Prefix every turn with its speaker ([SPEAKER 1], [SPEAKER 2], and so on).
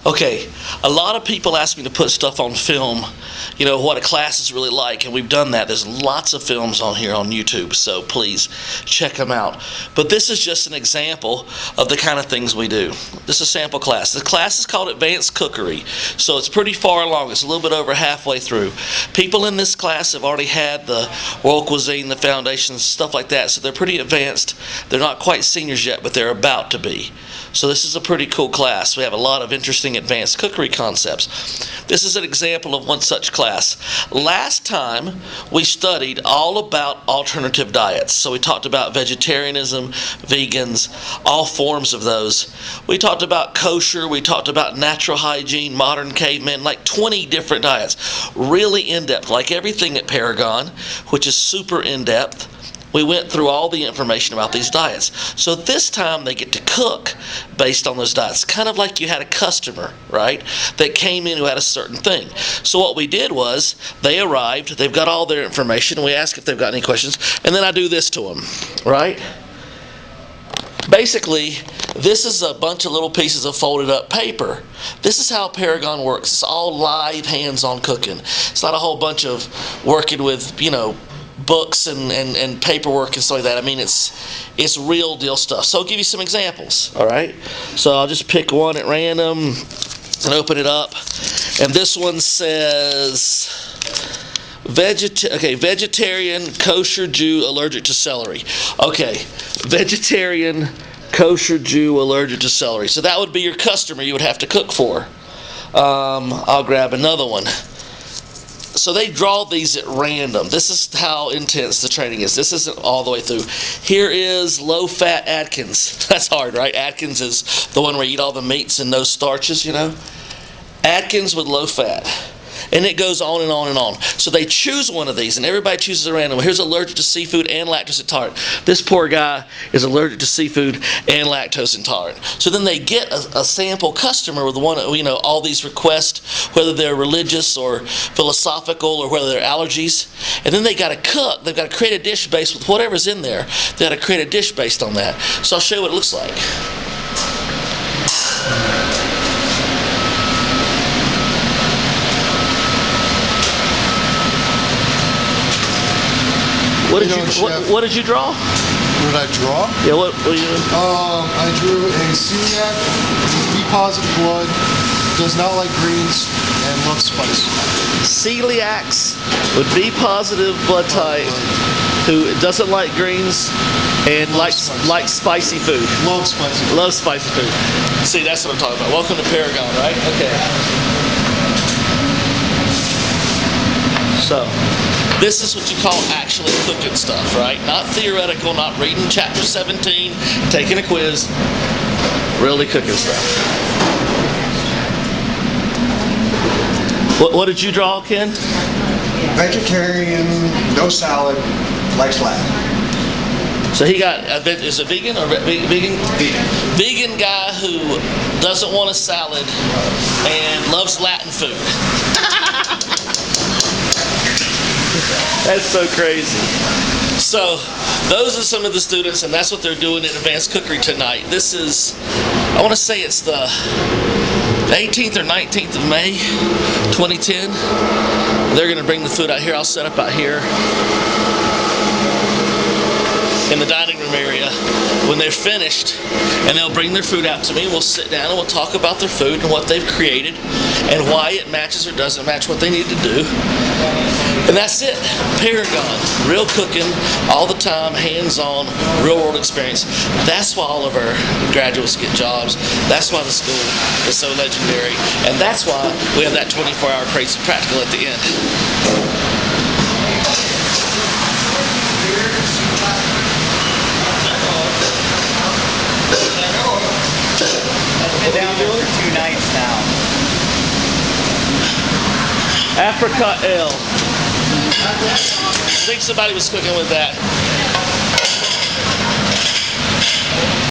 [SPEAKER 1] Okay, a lot of people ask me to put stuff on film, what a class is really like, and we've done that. There's lots of films on here on YouTube, so please check them out. But this is just an example of the kind of things we do. This is a sample class. The class is called Advanced Cookery, so it's pretty far along. It's a little bit over halfway through. People in this class have already had the world cuisine, the foundations, stuff like that, so they're pretty advanced. They're not quite seniors yet, but they're about to be. So this is a pretty cool class. We have a lot of interesting advanced cookery concepts. This is an example of one such class. Last time we studied all about alternative diets. So we talked about vegetarianism, vegans, all forms of those. We talked about kosher, we talked about natural hygiene, modern cavemen, like 20 different diets. Really in-depth, like everything at Paragon, which is super in-depth. We went through all the information about these diets. So this time they get to cook based on those diets. Kind of like you had a customer, right, that came in who had a certain thing. So what we did was they arrived, they've got all their information, and we ask if they've got any questions, and then I do this to them, right? Basically, this is a bunch of little pieces of folded up paper. This is how Paragon works. It's all live hands-on cooking. It's not a whole bunch of working with, books and paperwork and stuff like that. I mean, it's real deal stuff. So I'll give you some examples, all right? So I'll just pick one at random and open it up. And this one says, vegetarian, kosher, Jew, allergic to celery. Okay, vegetarian, kosher, Jew, allergic to celery. So that would be your customer you would have to cook for. I'll grab another one. So they draw these at random. This is how intense the training is. This isn't all the way through. Here is low-fat Atkins. That's hard, right? Atkins is the one where you eat all the meats and no starches, Atkins with low fat. And it goes on and on and on. So they choose one of these, and everybody chooses a random. Here's allergic to seafood and lactose intolerant. This poor guy is allergic to seafood and lactose intolerant. So then they get a sample customer with one, all these requests, whether they're religious or philosophical or whether they're allergies. And then they got to cook. They've got to create a dish based with whatever's in there. They got to create a dish based on that. So I'll show you what it looks like. What did you draw?
[SPEAKER 2] What did I draw?
[SPEAKER 1] Yeah, what were you doing?
[SPEAKER 2] I drew a celiac with B positive blood, does not like greens, and loves spice.
[SPEAKER 1] Celiacs with B positive blood type, who doesn't like greens and likes spicy food.
[SPEAKER 2] Loves spicy food.
[SPEAKER 1] Loves spicy food. See, that's what I'm talking about. Welcome to Paragon, right? Okay. So, this is what you call actually cooking stuff, right? Not theoretical, not reading chapter 17, taking a quiz. Really cooking stuff. What did you draw, Ken?
[SPEAKER 3] Vegetarian, no salad, likes Latin.
[SPEAKER 1] So he got, is it vegan or vegan?
[SPEAKER 3] Vegan.
[SPEAKER 1] Vegan guy who doesn't want a salad and loves Latin food. That's so crazy. So those are some of the students, and that's what they're doing at Advanced Cookery tonight. This is, I want to say it's the 18th or 19th of May, 2010. They're going to bring the food out here. I'll set up out here in the dining room area when they're finished, and they'll bring their food out to me. We'll sit down and we'll talk about their food and what they've created and why it matches or doesn't match what they need to do. And that's it. Paragon, real cooking, all the time, hands-on, real-world experience. That's why all of our graduates get jobs. That's why the school is so legendary. And that's why we have that 24-hour crazy practical at the end.
[SPEAKER 4] I've been down there for 2 nights now.
[SPEAKER 1] Apricot ale. I think somebody was cooking with that.